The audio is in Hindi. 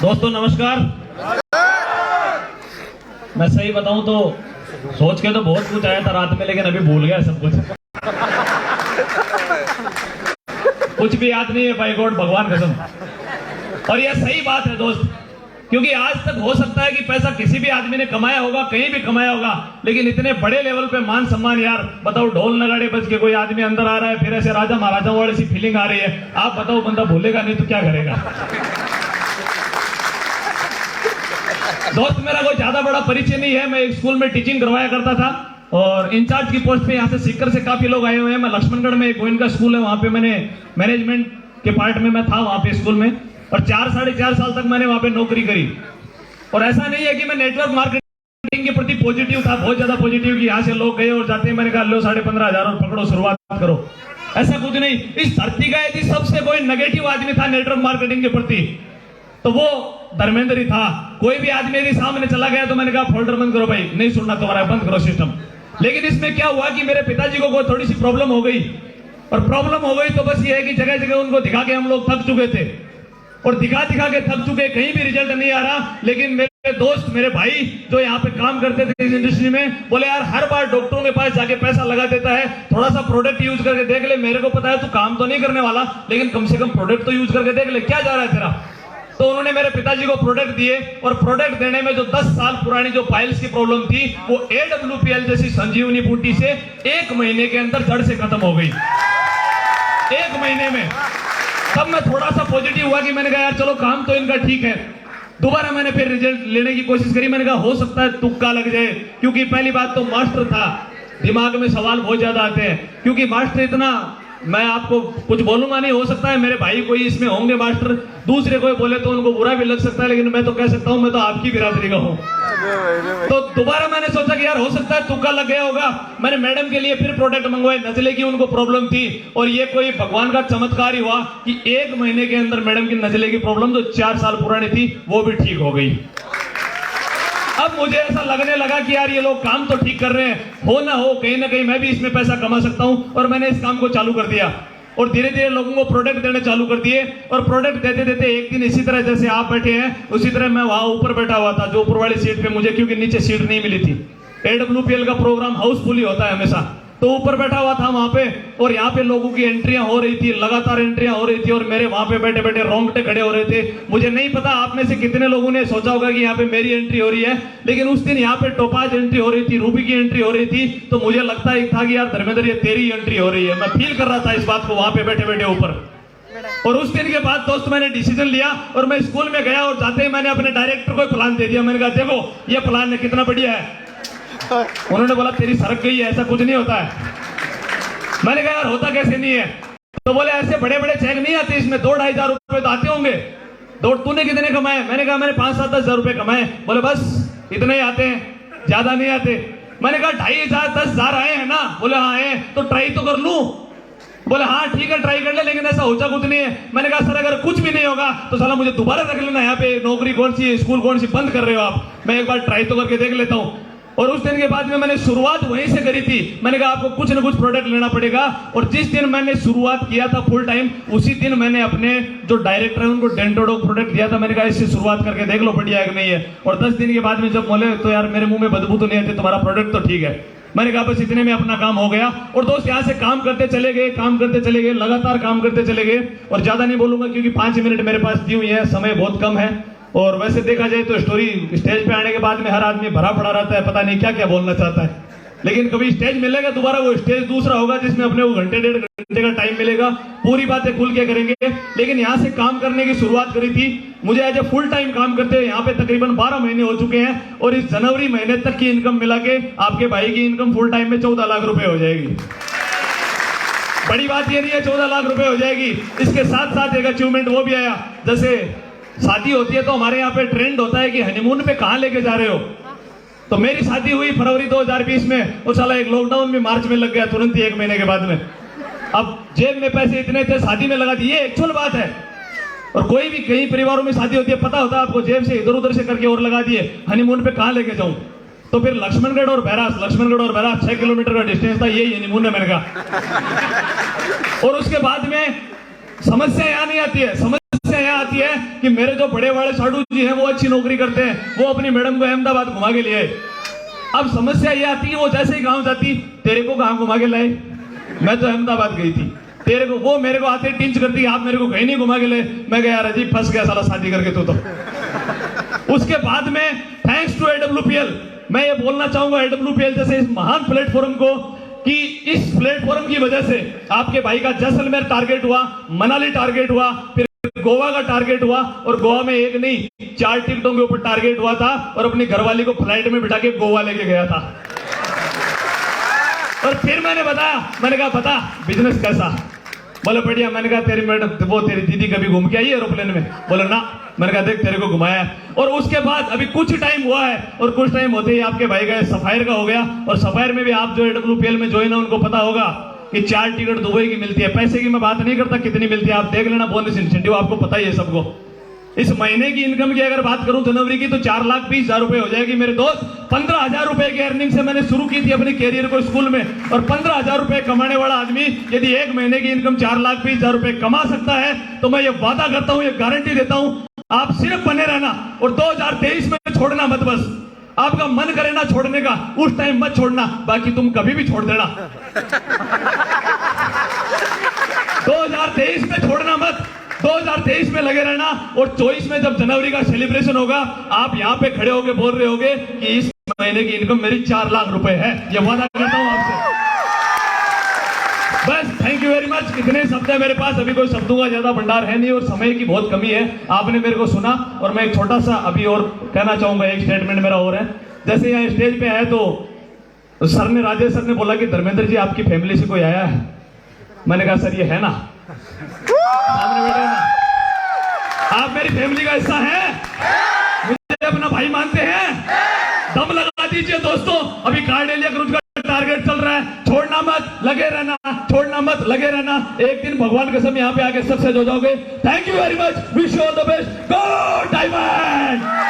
दोस्तों नमस्कार। मैं सही बताऊं तो सोच के तो बहुत कुछ आया था रात में, लेकिन अभी भूल गया सब कुछ। कुछ भी याद नहीं है भाई गॉड, भगवान कसम। और यह सही बात है दोस्त, क्योंकि आज तक हो सकता है कि पैसा किसी भी आदमी ने कमाया होगा, कहीं भी कमाया होगा, लेकिन इतने बड़े लेवल पे मान सम्मान, यार बताओ, ढोल नगाड़े बज के कोई आदमी अंदर आ रहा है, फिर ऐसे राजा महाराजाओं वाली सी फीलिंग आ रही है। आप बताओ, बंदा भूलेगा नहीं तो क्या करेगा। दोस्त मेरा कोई ज्यादा बड़ा परिचय नहीं है, मैं एक स्कूल में टीचिंग करवाया करता था और इंचार्ज की पोस्ट पे यहाँ से सीकर से काफी लोग आए हुए हैं। मैं लक्ष्मणगढ़ में एक गोविंद का स्कूल है, वहां पे मैंने मैनेजमेंट के पार्ट में मैं था वहां पे स्कूल में, और 4-4.5 साल तक मैंने वहां पे नौकरी करी। और ऐसा नहीं है कि मैं नेटवर्क मार्केटिंग के प्रति पॉजिटिव था, बहुत ज्यादा पॉजिटिव, कि यहाँ से लोग गए और जाते हैं मैंने कहा लो 15,500 और पकड़ो शुरुआत करो, ऐसा कुछ नहीं। इस धरती का यदि सबसे कोई नेगेटिव आदमी था नेटवर्क मार्केटिंग के प्रति तो वो धर्मेंद्र ही था। कोई भी आदमी यदि सामने चला गया तो मैंने कहा फोल्डर बंद करो भाई, नहीं सुनना तुम्हारा, बंद करो सिस्टम। लेकिन इसमें क्या हुआ कि मेरे पिताजी को कोई थोड़ी सी प्रॉब्लम हो गई, और प्रॉब्लम हो गई तो बस ये है कि जगह जगह उनको दिखा के हम लोग थक चुके थे, और दिखा के थक चुके, कहीं भी रिजल्ट नहीं आ रहा। लेकिन मेरे दोस्त, मेरे भाई जो यहाँ पे काम करते थे इस इंडस्ट्री में, बोले यार हर बार डॉक्टरों के पास जाके पैसा लगा देता है, थोड़ा सा प्रोडक्ट यूज करके देख ले। मेरे को पता है तू काम तो नहीं करने वाला, लेकिन कम से कम प्रोडक्ट तो यूज करके देख ले, क्या जा रहा है तेरा। तो उन्होंने मेरे पिताजी को प्रोडक्ट दिए, और प्रोडक्ट देने में जो 10 साल पुरानी जो पाइल्स की प्रॉब्लम थी वो AWPL जैसी संजीवनी बूटी से 1 महीने के अंदर जड़ से खत्म हो गई, 1 महीने में। तब मैं थोड़ा सा पॉजिटिव हुआ कि मैंने कहा यार चलो काम तो इनका ठीक है। दोबारा मैंने फिर रिजल्ट लेने की कोशिश करी, मैंने कहा हो सकता है तुक्का लग जाए, क्योंकि पहली बात तो मास्टर था, दिमाग में सवाल बहुत ज्यादा आते हैं, क्योंकि मास्टर इतना, मैं आपको कुछ बोलूंगा नहीं, हो सकता है मेरे भाई कोई इसमें होंगे मास्टर, दूसरे कोई बोले तो उनको बुरा भी लग सकता है, लेकिन मैं तो कह सकता हूं मैं तो आपकी बिरादरी का हूं। तो दोबारा मैंने सोचा कि यार हो सकता है तुक्का लग गया होगा। मैंने मैडम के लिए फिर प्रोडक्ट मंगवाए, नजले की उनको प्रॉब्लम थी, और ये कोई भगवान का चमत्कार ही हुआ कि 1 महीने के अंदर मैडम की नजले की प्रॉब्लम जो 4 साल पुरानी थी वो भी ठीक हो गई। अब मुझे ऐसा लगने लगा कि यार ये लोग काम तो ठीक कर रहे हैं, हो ना हो कहीं ना कहीं मैं भी इसमें पैसा कमा सकता हूं, और मैंने इस काम को चालू कर दिया, और धीरे धीरे लोगों को प्रोडक्ट देने चालू कर दिए। और प्रोडक्ट देते देते एक दिन इसी तरह जैसे आप बैठे हैं उसी तरह मैं वहां ऊपर बैठा हुआ था, जो ऊपर वाली सीट पे मुझे, क्योंकि नीचे सीट नहीं मिली थी। AWPL का प्रोग्राम हाउसफुल ही होता है हमेशा, तो ऊपर बैठा हुआ था वहां पे, और यहाँ पे लोगों की एंट्रियां हो रही थी, लगातार एंट्रियां हो रही थी, और मेरे वहां पे बैठे बैठे रोंगटे खड़े हो रहे थे। मुझे नहीं पता आप में से कितने लोगों ने सोचा होगा कि यहाँ पे मेरी एंट्री हो रही है, लेकिन उस दिन यहाँ पे टोपाज एंट्री हो रही थी, रूबी की एंट्री हो रही थी, तो मुझे लगता ही था कि यार धर्मेंद्र ये तेरी एंट्री हो रही है। मैं फील कर रहा था इस बात को वहां पे बैठे बैठे ऊपर। और उस दिन के बाद दोस्त मैंने डिसीजन लिया, और मैं स्कूल में गया, और जाते ही मैंने अपने डायरेक्टर को प्लान दे दिया। मैंने कहा देखो ये प्लान है, कितना बढ़िया है। उन्होंने बोला तेरी सरक गई है, ऐसा कुछ नहीं होता है। मैंने कहा यार होता कैसे नहीं है, तो बोले ऐसे बड़े बड़े चेक नहीं आते इसमें, 2-2.5 हजार रुपए तो आते होंगे। तो तूने कितने कमाए? मैंने कहा मैंने 5-7-10 हजार रुपए कमाए। बोले बस इतने ही आते हैं, ज्यादा नहीं आते। मैंने कहा 2,500-10,000 आए हैं ना? बोले हाँ आए, तो ट्राई तो कर लूं। बोले हाँ ठीक है ट्राई कर ले, लेकिन ऐसा होता कुछ नहीं है। मैंने कहा सर अगर कुछ भी नहीं होगा तो साला मुझे दोबारा रख लेना, यहाँ पे नौकरी कौन सी, स्कूल कौन सी बंद कर रहे हो आप, मैं एक बार ट्राई तो करके देख लेता हूँ। और उस दिन के बाद में मैंने शुरुआत वहीं से करी थी। मैंने कहा आपको कुछ ना कुछ प्रोडक्ट लेना पड़ेगा, और जिस दिन मैंने शुरुआत किया था फुल टाइम, उसी दिन मैंने अपने जो डायरेक्टर है उनको डेंटोडॉग प्रोडक्ट दिया था। मैंने कहा इससे शुरुआत करके देख लो बढ़िया है कि नहीं है। और 10 दिन के बाद में जब बोले तो यार मेरे मुंह में बदबू तो नहीं आती, तुम्हारा प्रोडक्ट तो ठीक है। मैंने कहा बस इतने में अपना काम हो गया। और दोस्त यहाँ से काम करते चले गए, काम करते चले गए, लगातार काम करते चले गए। और ज्यादा नहीं बोलूंगा क्योंकि 5 मिनट मेरे पास दी हुई है, समय बहुत कम है। और वैसे देखा जाए तो स्टोरी स्टेज पे आने के बाद में हर आदमी भरा पड़ा रहता है, पता नहीं क्या क्या बोलना चाहता है, लेकिन कभी स्टेज मिलेगा दोबारा, वो स्टेज दूसरा होगा जिसमें अपने को 1-1.5 घंटे का टाइम मिलेगा, पूरी बातें खुल के करेंगे। लेकिन यहाँ से काम करने की शुरुआत करी थी, मुझे एज ए फुल टाइम काम करते हैं यहाँ पे तकरीबन 12 महीने हो चुके हैं, और इस जनवरी महीने तक की इनकम मिला के आपके भाई की इनकम फुल टाइम में 14 लाख रुपए हो जाएगी। बड़ी बात ये नहीं है 14 लाख रुपए हो जाएगी, इसके साथ साथ एक अचीवमेंट वो भी आया, जैसे शादी होती है तो हमारे यहाँ पे ट्रेंड होता है कि हनीमून पे कहाँ लेके जा रहे हो। तो मेरी शादी हुई फरवरी 2020 में, और साला एक लॉकडाउन भी मार्च में लग गया तुरंत ही 1 महीने के बाद में। अब जेब में पैसे इतने थे, शादी में लगा दिए, एक्चुअल बात है। और कोई भी कई परिवारों में शादी होती है, पता होता है आपको, जेब से इधर उधर से करके और लगा दिए, हनीमून पे कहाँ लेके जाऊं। तो फिर लक्ष्मणगढ़ और बैरास 6 किलोमीटर का डिस्टेंस था, यही हनीमून है मैंने कहा। और उसके बाद में समस्या यहाँ नहीं आती है, समस्या यहाँ आती है कि मेरे जो बड़े वाले साडू जी हैं वो अच्छी नौकरी करते हैं, वो अपनी मैडम को अहमदाबाद घुमा के लिए। अब समस्या ये आती है वो जैसे ही गांव जाती, तेरे को कहां घुमा के लाए, मैं तो अहमदाबाद गई थी, तेरे को वो मेरे को आते टिंच करती, आप मेरे को कहीं नहीं घुमा के ले। मैं कहा यार अजीब फंस गया साला शादी करके तू तो। उसके बाद में थैंक्स टू AWPL, मैं ये बोलना चाहूंगा AWPL जैसे इस महान प्लेटफॉर्म को कि इस प्लेटफॉर्म की वजह से आपके भाई का जैसलमेर टारगेट हुआ, मनाली टारगेट हुआ, फिर गोवा का टारगेट हुआ, और गोवा में एक नहीं 4 टिकटों के ऊपर टारगेट हुआ था, और अपनी घरवाली को फ्लाइट में बिठा के गोवा लेके गया था। और फिर मैंने बताया, मैंने कहा बता बिजनेस कैसा, बोले बढ़िया। मैंने कहा तेरी मैडम वो तेरी दीदी कभी घूम के आई है एरोप्लेन में, बोले ना। मैंने कहा देख तेरे को घुमाया है। और उसके बाद अभी कुछ टाइम हुआ है, और कुछ टाइम होते ही आपके भाई का सफायर का हो गया, और सफायर में भी आप जो AWPL में ज्वाइन है उनको पता होगा कि 4 टिकट दुबई की मिलती है। पैसे की मैं बात नहीं करता कितनी मिलती है, आप देख लेना बोनस इंसेंटिव, आपको पता ही है सबको। इस महीने की इनकम की अगर बात करूं जनवरी की तो 4,20,000 रुपए हो जाएगी मेरे दोस्त। 15,000 रुपए की अर्निंग से मैंने शुरू की थी अपने कैरियर को स्कूल में, और 15,000 रुपए कमाने वाला आदमी यदि एक महीने की इनकम 4,20,000 रुपए कमा सकता है, तो मैं ये वादा करता हूं, ये गारंटी देता हूं, आप सिर्फ बने रहना और 2023 में छोड़ना मत। बस आपका मन करे ना छोड़ने का, उस टाइम मत छोड़ना, बाकी तुम कभी भी छोड़ देना। 2023 में छोड़ना मत, 2023 में लगे रहना, और 24 में जब जनवरी का सेलिब्रेशन होगा, आप यहां पे खड़े होके बोल रहे होगे कि इस महीने की इनकम मेरी 4 लाख रुपए है। ये वादा करता हूं आपसे। बस थैंक यू वेरी मच। इतने शब्द है मेरे पास, अभी कोई शब्दों का ज्यादा भंडार है नहीं और समय की बहुत कमी है। आपने मेरे को सुना, और मैं एक छोटा सा अभी और कहना चाहूंगा, एक स्टेटमेंट मेरा और है। जैसे यहाँ स्टेज पे आए तो सर ने, राजेश सर ने बोला कि धर्मेंद्र जी आपकी फैमिली से कोई आया है। मैंने कहा सर ये है ना, सामने बैठे ना, आप मेरी फैमिली का हिस्सा हैं, मुझे अपना भाई मानते हैं, दम लगा दीजिए दोस्तों। अभी कार्डेलिया क्रूज का टारगेट चल रहा है, छोड़ना मत, लगे रहना, छोड़ना मत, लगे रहना। एक दिन भगवान कसम यहाँ पे आके सक्सेस हो जाओगे। Thank you very much, wish you all the best, go diamond.